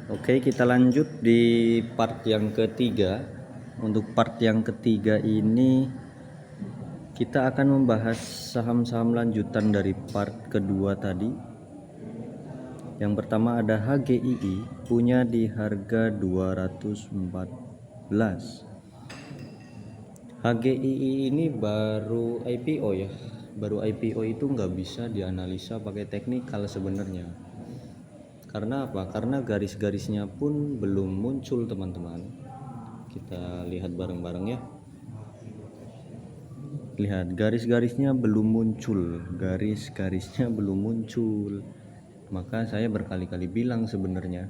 Oke, kita lanjut di part yang ketiga. Untuk part yang ketiga ini kita akan membahas saham-saham lanjutan dari part kedua tadi. Yang pertama ada HGII, punya di harga 214. HGII ini baru IPO ya. Baru IPO itu nggak bisa dianalisa pakai teknikal sebenarnya. Karena apa? Karena garis-garisnya pun belum muncul, teman-teman. Kita lihat bareng-bareng ya. Lihat, garis-garisnya belum muncul. Garis-garisnya belum muncul. Maka saya berkali-kali bilang sebenarnya,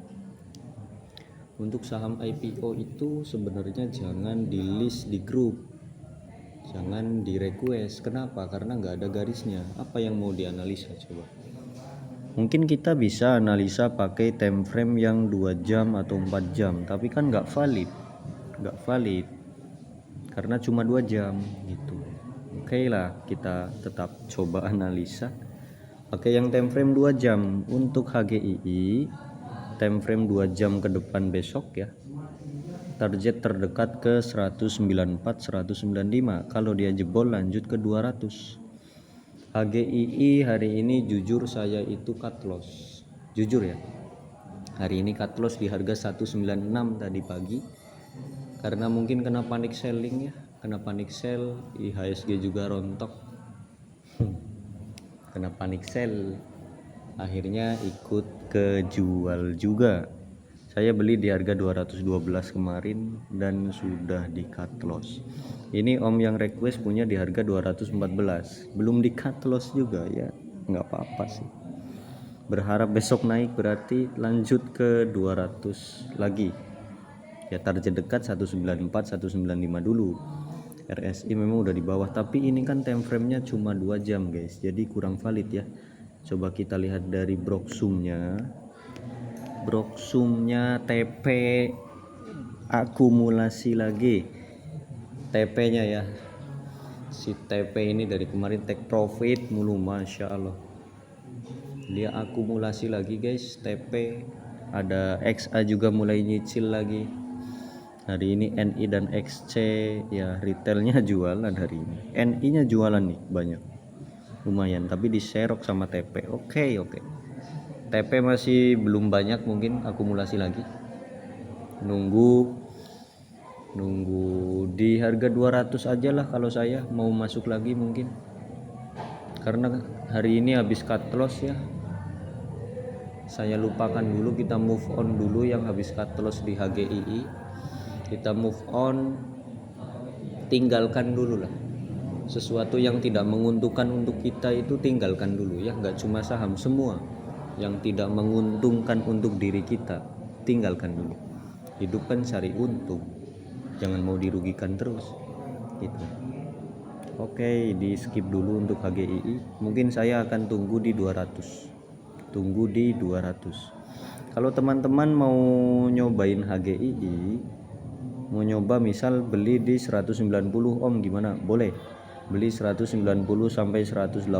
untuk saham IPO itu sebenarnya jangan di list di grup, jangan di request. Kenapa? Karena nggak ada garisnya. Apa yang mau dianalisa coba? Mungkin kita bisa analisa pakai time frame yang 2 jam atau 4 jam, tapi kan nggak valid karena cuma 2 jam gitu. Oke lah, kita tetap coba analisa pakai yang time frame 2 jam. Untuk HGII time frame 2 jam ke depan besok ya, target terdekat ke 194 195. Kalau dia jebol lanjut ke 200. HGII hari ini jujur saya itu cut loss, jujur ya, hari ini cut loss di harga 196 tadi pagi, karena mungkin kena panic selling ya, kena panic sell. IHSG juga rontok, kena panic sell, akhirnya ikut kejual juga. Saya beli di harga 212 kemarin dan sudah di cut loss. Ini om yang request punya di harga 214, belum di cut loss juga ya, nggak apa-apa sih. Berharap besok naik, berarti lanjut ke 200 lagi ya. Target dekat 194 195 dulu. RSI memang udah di bawah, tapi ini kan time frame-nya cuma 2 jam guys, jadi kurang valid ya. Coba kita lihat dari Broksumnya TP akumulasi lagi TP nya ya. Si TP ini dari kemarin take profit mulu, masya Allah, dia akumulasi lagi guys. TP ada XA juga mulai nyicil lagi hari ini. NI dan XC ya retailnya jualan hari ini. NI nya jualan nih banyak, lumayan, tapi diserok sama TP. Oke. TP masih belum banyak, mungkin akumulasi lagi, nunggu di harga 200 aja lah kalau saya mau masuk lagi mungkin, karena hari ini habis cut loss ya. Saya lupakan dulu, kita move on dulu yang habis cut loss di HGII, kita move on, tinggalkan dulu lah. Sesuatu yang tidak menguntungkan untuk kita itu tinggalkan dulu ya, nggak cuma saham, semua yang tidak menguntungkan untuk diri kita tinggalkan dulu. Hidup kan cari untung, jangan mau dirugikan terus gitu. Oke, di skip dulu untuk HGII. Mungkin saya akan tunggu di 200. Kalau teman-teman mau nyobain HGII, mau nyoba misal beli di 190 om, gimana? Boleh beli 190 sampai 186,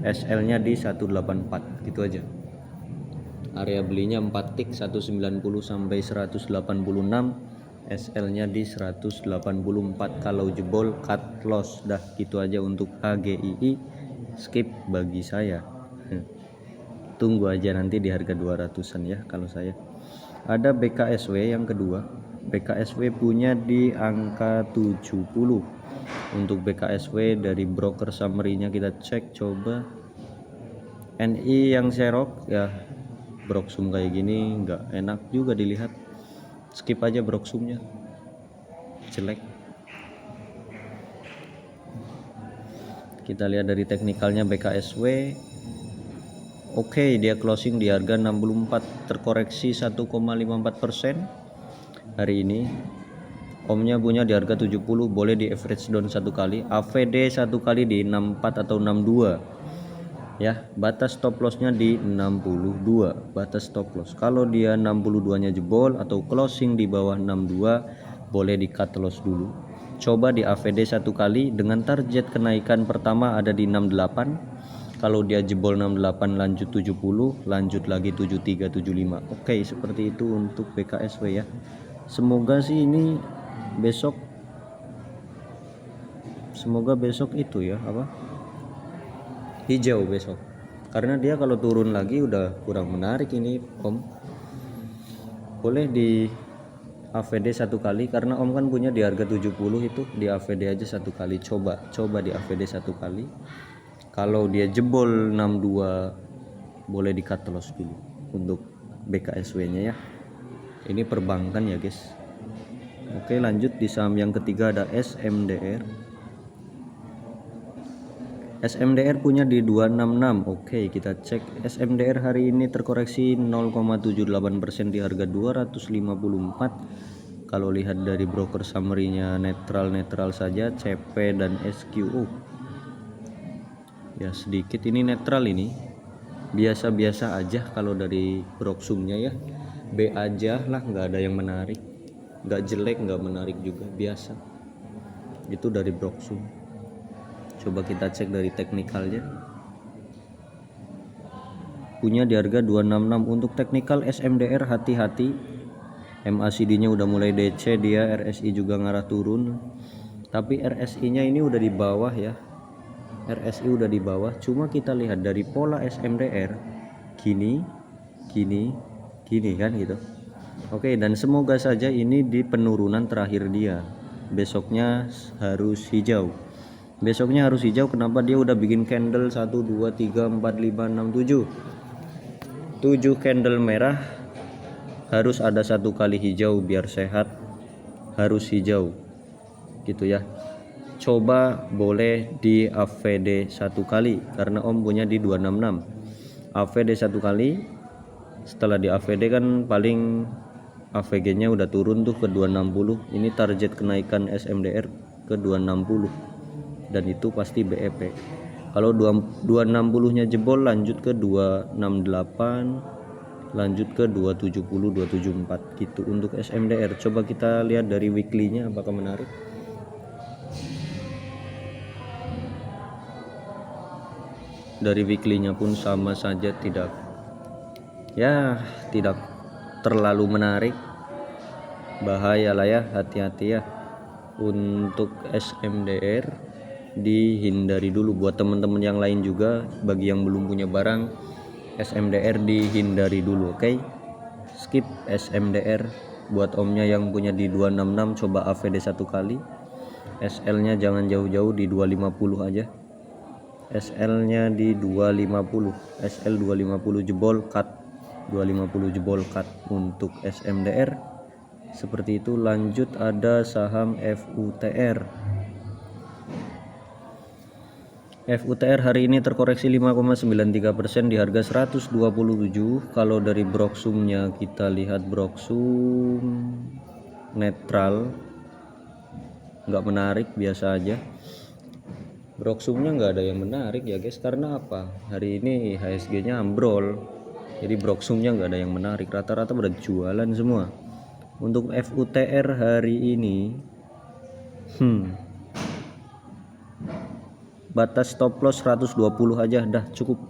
SL nya di 184 gitu aja. Area belinya 4 tick, 190 sampai 186, SL nya di 184. Kalau jebol cut loss, dah gitu aja untuk HGII. Skip bagi saya. Tunggu aja nanti di harga 200-an ya kalau saya. Ada BKSW yang kedua. BKSW punya di angka 70. Untuk BKSW dari broker summary-nya kita cek coba. NI yang serok ya, Broksum kayak gini nggak enak juga dilihat. Skip aja Broksumnya, jelek. Kita lihat dari teknikalnya BKSW. Oke, dia closing di harga 64, terkoreksi 1,54% hari ini. Omnya punya di harga 70, boleh di average down satu kali, AVD satu kali di 64 atau 62 ya. Batas stop lossnya di 62, batas stop loss. Kalau dia 62 nya jebol atau closing di bawah 62, boleh di cut loss dulu. Coba di AVD satu kali dengan target kenaikan pertama ada di 68, Kalau dia jebol 68 lanjut 70, lanjut lagi 73 75. Oke, seperti itu untuk BKSW ya. Semoga sih ini besok itu ya apa? Hijau besok. Karena dia kalau turun lagi udah kurang menarik ini, Om. Boleh di AVD satu kali, karena Om kan punya di harga 70 itu, di AVD aja satu kali, coba di AVD satu kali. Kalau dia jebol 62 boleh di cut loss dulu untuk BKSW nya ya. Ini perbankan ya guys. Oke, lanjut di saham yang ketiga ada SMDR. SMDR punya di 266. Oke, kita cek SMDR hari ini terkoreksi 0,78% di harga 254. Kalau lihat dari broker summary-nya netral saja, CP dan SQO. Ya sedikit ini netral, ini biasa-biasa aja kalau dari broksumnya ya. B aja lah, nggak ada yang menarik, nggak jelek nggak menarik juga, biasa. Itu dari broksum. Coba kita cek dari teknikalnya, punya di harga 266. Untuk teknikal SMDR hati-hati, MACD nya udah mulai DC, dia RSI juga ngarah turun, tapi RSI nya ini udah di bawah ya. RSI udah di bawah, cuma kita lihat dari pola SMDR gini kan gitu. Oke, dan semoga saja ini di penurunan terakhir dia. Besoknya harus hijau. Kenapa? Dia udah bikin candle 1 2 3 4 5 6 7 candle merah, harus ada satu kali hijau biar sehat, harus hijau gitu ya. Coba boleh di AVD satu kali, karena Om punya di 266. AVD satu kali, setelah di AVD kan paling AVG nya udah turun tuh ke 260. Ini target kenaikan SMDR ke 260, dan itu pasti BEP. Kalau 260 nya jebol, lanjut ke 268, lanjut ke 270 274 gitu untuk SMDR. Coba kita lihat dari weekly nya apakah menarik. Dari weekly-nya pun sama saja, tidak terlalu menarik. Bahaya lah ya, hati-hati ya. Untuk SMDR dihindari dulu. Buat teman-teman yang lain juga, bagi yang belum punya barang, SMDR dihindari dulu, oke? Skip SMDR. Buat omnya yang punya di 266, coba AVD satu kali. SL-nya jangan jauh-jauh, di 250 aja. SL-nya di 250, SL 250 jebol cut, 250 jebol cut untuk SMDR. Seperti itu. Lanjut ada saham FUTR. FUTR hari ini terkoreksi 5,93% di harga 127. Kalau dari broksumnya kita lihat, broksum netral, nggak menarik, biasa aja. Broksumnya nggak ada yang menarik ya guys. Karena apa? Hari ini HSG nya ambrol, jadi broksumnya nggak ada yang menarik, rata-rata pada jualan semua. Untuk FUTR hari ini batas stop loss 120 aja dah cukup.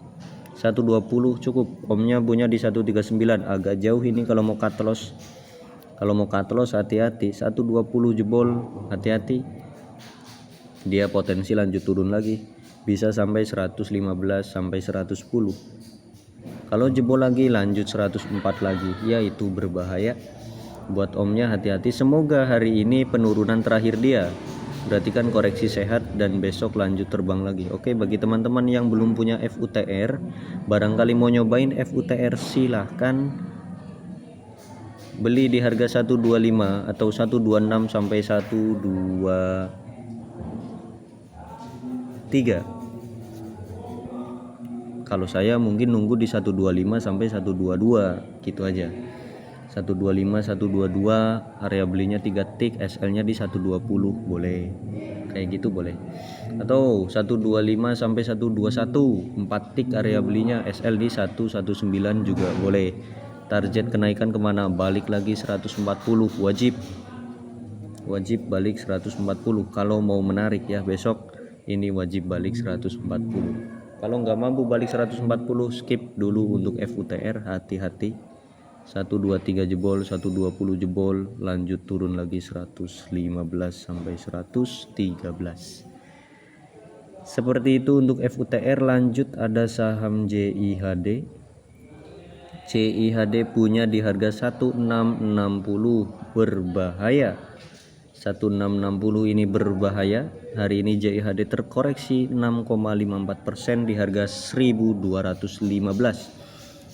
120 cukup. Omnya punya di 139, agak jauh ini kalau mau cut loss. Hati-hati, 120 jebol, hati-hati. Dia potensi lanjut turun lagi, bisa sampai 115 sampai 110. Kalau jebol lagi lanjut 104 lagi, ya itu berbahaya. Buat omnya hati-hati. Semoga hari ini penurunan terakhir dia, berarti kan koreksi sehat, dan besok lanjut terbang lagi. Oke, bagi teman-teman yang belum punya FUTR, barangkali mau nyobain FUTR, silahkan beli di harga 125 atau 126 sampai 123. Kalau saya mungkin nunggu di 125 sampai 122 gitu aja. 125 122 area belinya 3 tick, SL-nya di 120 boleh. Kayak gitu boleh. Atau 125 sampai 121 4 tick area belinya, SL di 119 juga boleh. Target kenaikan kemana? Balik lagi 140, wajib balik 140 kalau mau menarik ya. Besok ini wajib balik 140. Kalau nggak mampu balik 140, skip dulu untuk FUTR, hati-hati. 123 jebol, 120 jebol, lanjut turun lagi 115 sampai 113. Seperti itu untuk FUTR. Lanjut ada saham JIHD. JIHD punya di harga 1660, berbahaya. 1660 ini berbahaya. Hari ini JIHD terkoreksi 6,54% di harga 1215.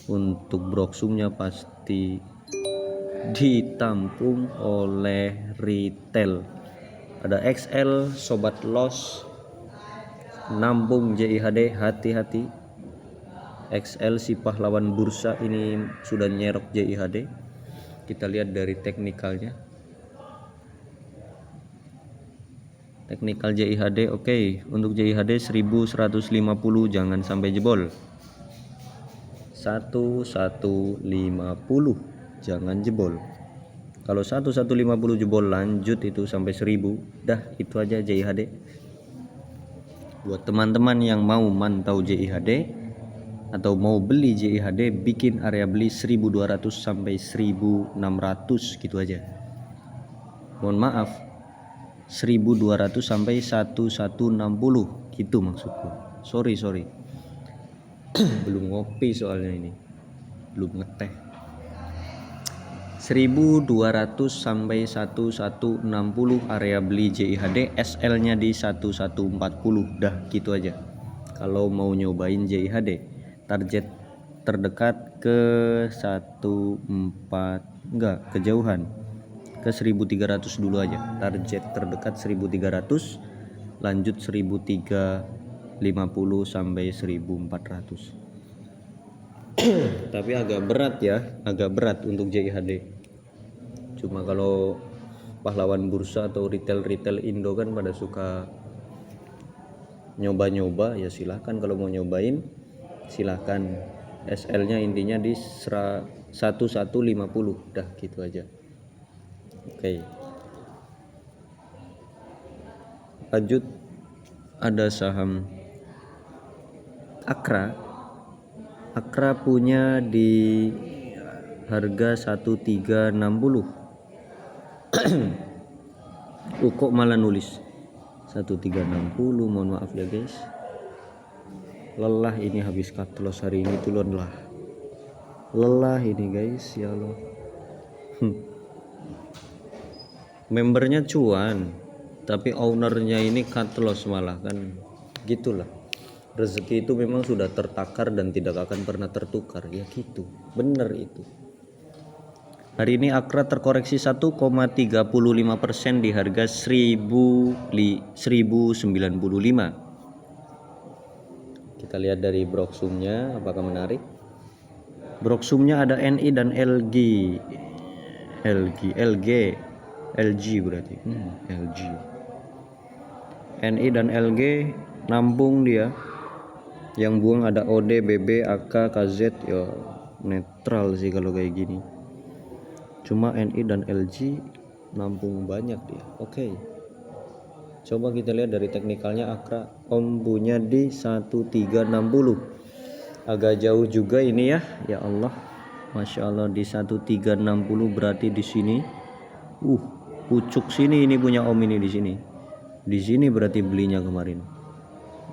Untuk broksumnya pasti ditampung oleh retail. Ada XL, sobat loss nampung JIHD, hati-hati. XL si pahlawan bursa ini sudah nyerok JIHD. Kita lihat dari teknikalnya. Teknikal JIHD oke. Untuk JIHD 1150, jangan sampai jebol. 1150 jangan jebol. Kalau 1150 jebol lanjut itu sampai 1000. Dah itu aja JIHD. Buat teman-teman yang mau mantau JIHD atau mau beli JIHD, bikin area beli 1200 sampai 1600 gitu aja. Mohon maaf, 1200 sampai 1160 gitu maksudku. Sorry belum ngopi soalnya ini, belum ngeteh. 1200 sampai 1160 area beli JIHD, SL nya di 1140. Dah gitu aja. Kalau mau nyobain JIHD, target terdekat ke kejauhan ke 1300 dulu aja. Target terdekat 1300, lanjut 1350 sampai 1400. Tapi agak berat ya, agak berat untuk JIHD. Cuma kalau pahlawan bursa atau retail Indo kan pada suka nyoba-nyoba, ya silahkan. Kalau mau nyobain silahkan. SL nya intinya di 1150. Dah gitu aja. Oke. Lanjut ada saham Akra. Akra punya di harga 1360. Kok malah nulis 1360, mohon maaf ya guys. Lelah ini habis cut loss hari ini tuh lelah ini guys, ya Allah. Membernya cuan, tapi ownernya ini cut loss malah, kan gitulah. Rezeki itu memang sudah tertakar dan tidak akan pernah tertukar, ya gitu, bener itu. Hari ini Akra terkoreksi 1,35% di harga 1095. Kita lihat dari broksumnya apakah menarik. Broksumnya ada NI dan LG berarti. LG. NI dan LG nampung dia. Yang buang ada OD, BB, AK, KZ, ya netral sih kalau kayak gini. Cuma NI dan LG nampung banyak dia. Oke. Coba kita lihat dari teknikalnya. Akra ombunya di 1360. Agak jauh juga ini ya. Ya Allah. Masya Allah, di 1360 berarti di sini. Pucuk sini ini punya om ini di sini. Di sini berarti belinya kemarin.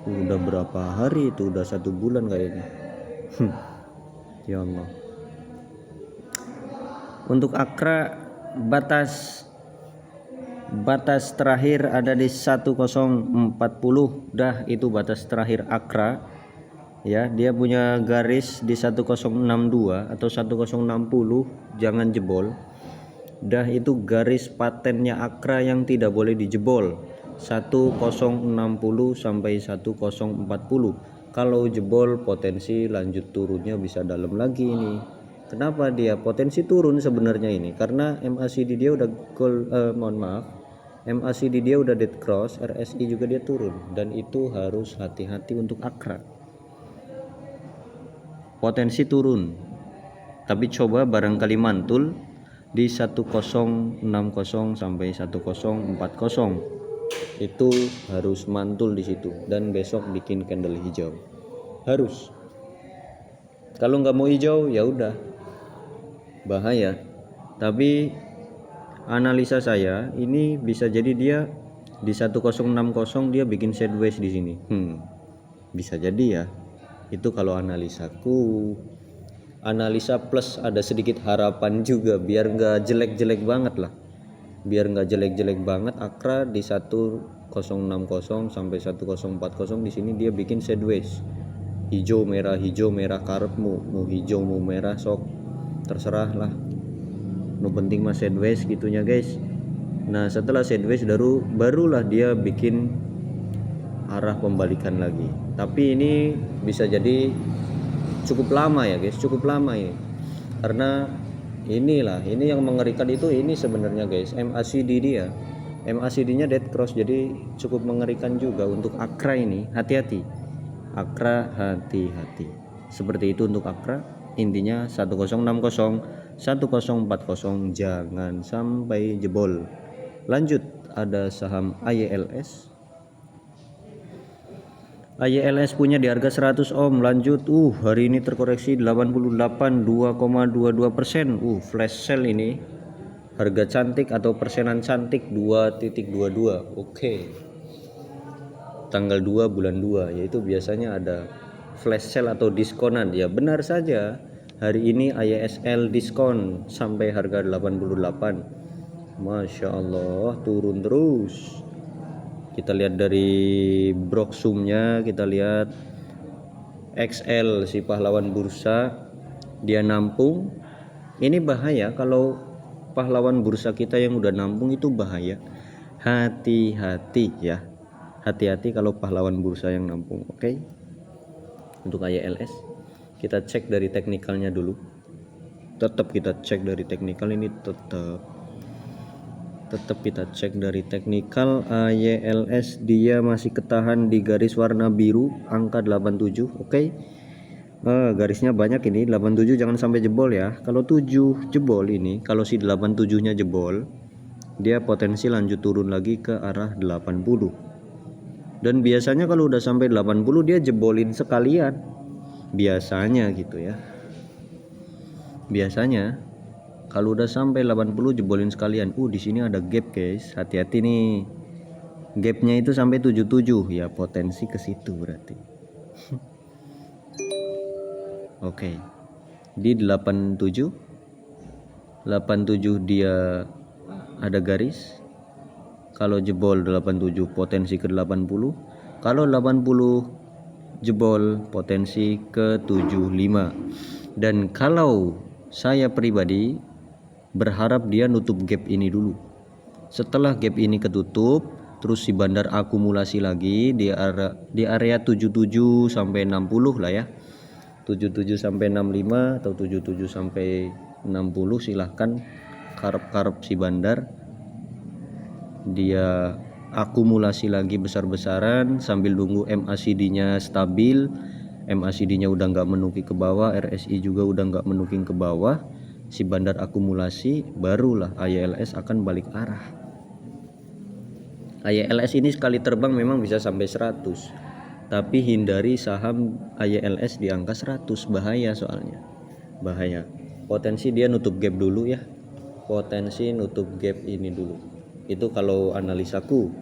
Udah berapa hari itu? Udah 1 bulan kayaknya. Ya Allah. Untuk Akra batas terakhir ada di 1040. Dah itu batas terakhir Akra. Ya, dia punya garis di 1062 atau 1060, jangan jebol. Dah itu garis patennya Akra yang tidak boleh dijebol. 1060 sampai 1040. Kalau jebol potensi lanjut turunnya bisa dalam lagi ini. Kenapa dia potensi turun sebenarnya ini? Karena MACD dia udah MACD dia udah dead cross, RSI juga dia turun, dan itu harus hati-hati untuk Akra. Potensi turun. Tapi coba barangkali mantul di 1060 sampai 1040. Itu harus mantul di situ dan besok bikin candle hijau. harus. Kalau nggak mau hijau ya udah bahaya. Tapi analisa saya ini bisa jadi dia di 1060 dia bikin sideways di sini. Bisa jadi ya. Itu kalau analisaku. Analisa plus ada sedikit harapan juga biar nggak jelek-jelek banget lah. Biar nggak jelek-jelek banget, Akra di 1060 sampai 1040 di sini dia bikin sideways. Hijau merah karepmu, mau hijau mau merah sok terserah lah. No penting mas sideways gitunya guys. Nah setelah sideways barulah dia bikin arah pembalikan lagi. Tapi ini bisa jadi cukup lama ya guys, cukup lama ya. Karena ini yang mengerikan itu ini sebenarnya guys, MACD dia. MACD-nya dead cross, jadi cukup mengerikan juga untuk Akra ini. Hati-hati. Akra hati-hati. Seperti itu untuk Akra. Intinya 1060 1040 jangan sampai jebol. Lanjut ada saham AYLS. AYLS punya di harga 100 Om. Lanjut hari ini terkoreksi 88 2,22%. Flash sale ini. Harga cantik atau persenan cantik 2.22. Oke. Tanggal 2 bulan 2 yaitu biasanya ada flash sale atau diskonan. Ya benar saja. Hari ini AYSL diskon sampai harga 88. Masya Allah turun terus. Kita lihat dari broksumnya, kita lihat XL si pahlawan bursa dia nampung. Ini bahaya kalau pahlawan bursa kita yang udah nampung itu bahaya. Hati-hati ya. Hati-hati kalau pahlawan bursa yang nampung. Oke. Untuk AYLS kita cek dari teknikalnya dulu. Tetap kita cek dari teknikal ini tetap kita cek dari teknikal. AYLS dia masih ketahan di garis warna biru angka 87. Oke. Garisnya banyak ini 87 jangan sampai jebol ya. Kalau 7 jebol ini, kalau si 87 nya jebol dia potensi lanjut turun lagi ke arah 80. Dan biasanya kalau udah sampai 80 dia jebolin sekalian. Biasanya gitu ya. Biasanya kalau udah sampai 80 jebolin sekalian. Di sini ada gap guys. Hati-hati nih. Gapnya itu sampai 77 ya, potensi ke situ berarti. Oke. Di 87 dia ada garis. Kalau jebol 87 potensi ke 80. Kalau 80 jebol potensi ke 75. Dan kalau saya pribadi berharap dia nutup gap ini dulu. Setelah gap ini ketutup, terus si bandar akumulasi lagi di area 77 sampai 60 lah ya. 77 sampai 65 atau 77 sampai 60 silahkan karep-karep si bandar. Dia akumulasi lagi besar-besaran sambil nunggu MACD-nya stabil. MACD-nya udah nggak menuki ke bawah, RSI juga udah nggak menuking ke bawah. Si bandar akumulasi barulah AYLS akan balik arah. AYLS ini sekali terbang memang bisa sampai 100, tapi hindari saham AYLS di angka 100, bahaya soalnya. Bahaya. Potensi dia nutup gap dulu ya. Potensi nutup gap ini dulu. Itu kalau analisaku.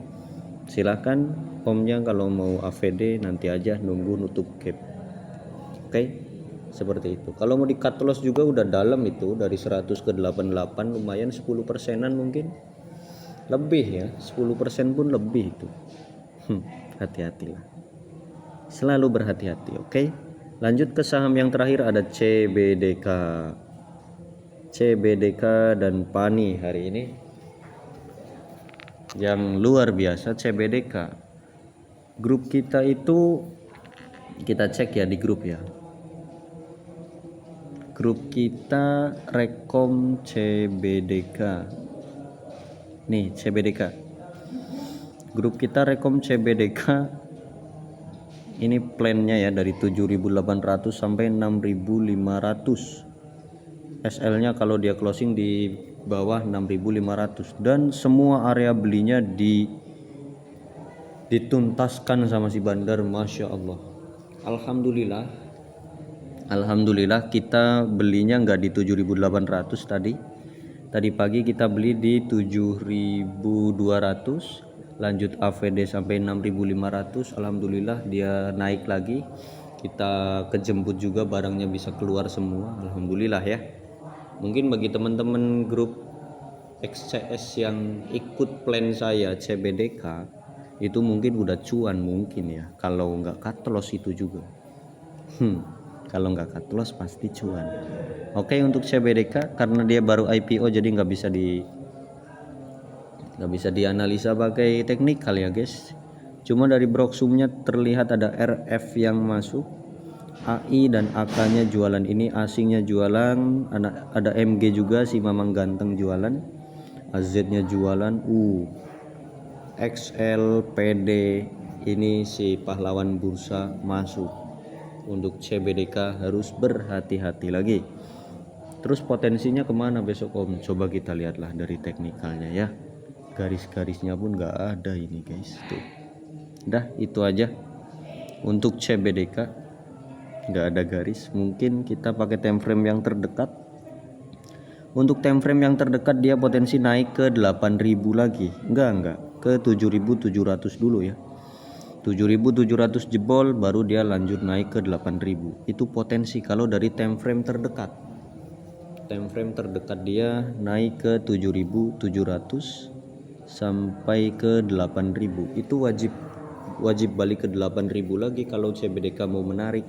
Silakan omnya kalau mau AVD nanti aja nunggu nutup gap. Oke. Seperti itu. Kalau mau di cut loss juga udah dalam itu, dari 100 ke 88 lumayan 10%-an mungkin. Lebih ya, 10% pun lebih itu. Hati-hatilah. Selalu berhati-hati, oke? Lanjut ke saham yang terakhir ada CBDK. CBDK dan PANI hari ini yang luar biasa. CBDK grup kita itu kita cek ya di grup ya. Grup kita Rekom CBDK. Nih CBDK. Grup kita Rekom CBDK. Ini plannya ya dari 7.800 sampai 6.500. SL-nya kalau dia closing di bawah 6.500 dan semua area belinya dituntaskan sama si bandar, Masya Allah. Alhamdulillah, kita belinya nggak di 7.800 tadi. Tadi pagi kita beli di 7.200, lanjut AVD sampai 6.500. Alhamdulillah dia naik lagi. Kita kejemput juga, barangnya bisa keluar semua. Alhamdulillah ya. Mungkin bagi teman-teman grup XCS yang ikut plan saya CBDK itu mungkin udah cuan mungkin ya, kalau nggak cut loss itu juga. Kalau nggak cut loss pasti cuan. Oke, untuk CBDK karena dia baru IPO jadi nggak bisa dianalisa pakai teknikal ya guys. Cuma dari broksumnya terlihat ada RF yang masuk, AI dan AK-nya jualan, ini asingnya jualan, ada MG juga si Mamang Ganteng jualan, AZ-nya jualan, XL, PD, ini si pahlawan bursa masuk. Untuk CBDK harus berhati-hati lagi. Terus potensinya kemana besok Om? Coba kita lihatlah dari teknikalnya ya. Garis-garisnya pun nggak ada ini guys. Tuh. Dah itu aja. Untuk CBDK nggak ada garis. Mungkin kita pakai time frame yang terdekat. Untuk time frame yang terdekat dia potensi naik ke 8.000 lagi. Enggak, ke 7.700 dulu ya. 7.700 jebol baru dia lanjut naik ke 8.000. Itu potensi kalau dari time frame terdekat. Time frame terdekat dia naik ke 7.700 sampai ke 8.000. Itu wajib balik ke 8.000 lagi kalau CBDK mau menarik.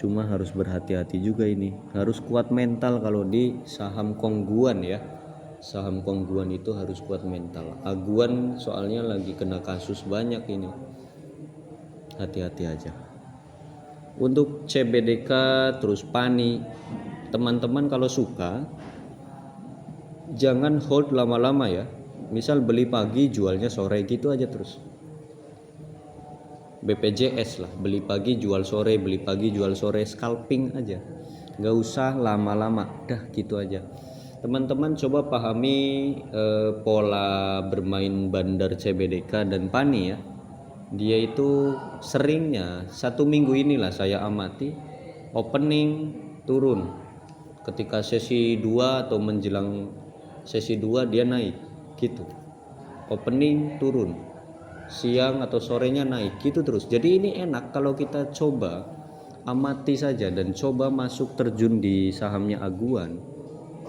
Cuma harus berhati-hati juga ini. Harus kuat mental kalau di saham kongguan ya. Saham kongguan itu harus kuat mental. Aguan soalnya lagi kena kasus banyak ini. Hati-hati aja. Untuk CBDK terus PANI, teman-teman kalau suka jangan hold lama-lama ya. Misal beli pagi jualnya sore gitu aja terus. BPJS lah, beli pagi jual sore, beli pagi jual sore, scalping aja. Nggak usah lama-lama, dah gitu aja. Teman-teman coba pahami pola bermain bandar CBDK dan PANI ya. Dia itu seringnya 1 minggu inilah saya amati opening turun. Ketika sesi 2 atau menjelang sesi 2 dia naik gitu. Opening turun. Siang atau sorenya naik gitu terus. Jadi ini enak kalau kita coba amati saja dan coba masuk terjun di sahamnya aguan.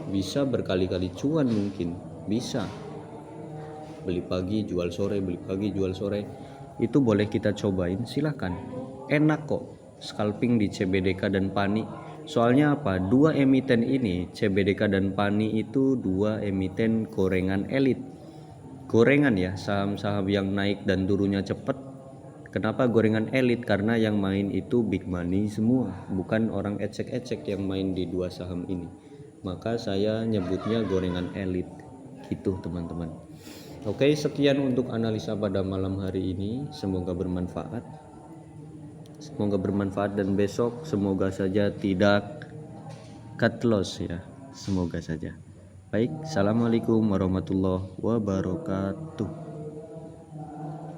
Bisa berkali-kali cuan mungkin, bisa. Beli pagi jual sore, beli pagi jual sore. Itu boleh kita cobain, silakan. Enak kok scalping di CBDK dan PANI. Soalnya apa? Dua emiten ini, CBDK dan PANI itu dua emiten gorengan elit. Gorengan ya, saham-saham yang naik dan turunnya cepat. Kenapa gorengan elit? Karena yang main itu big money semua, bukan orang ecek-ecek yang main di dua saham ini. Maka saya nyebutnya gorengan elit gitu teman-teman. Oke, sekian untuk analisa pada malam hari ini. Semoga bermanfaat dan besok semoga saja tidak cut loss ya. Semoga saja. Baik, assalamualaikum warahmatullahi wabarakatuh.